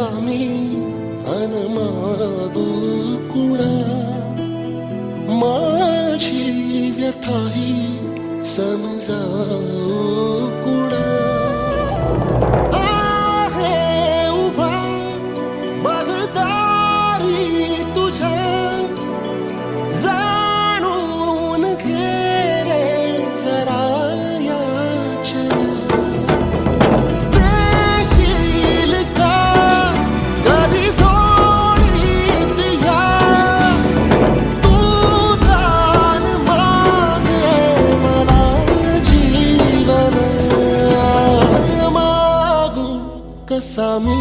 कसा मी अनमागू कुणा, माझी व्यथाही समजावू कुणा. आहे उभा बगदारी तुझ्या, जाणून घे रे जरा याचना. देशील का कधी जोडीत या, तू दान माझे मला जीवन. मागू कसा मी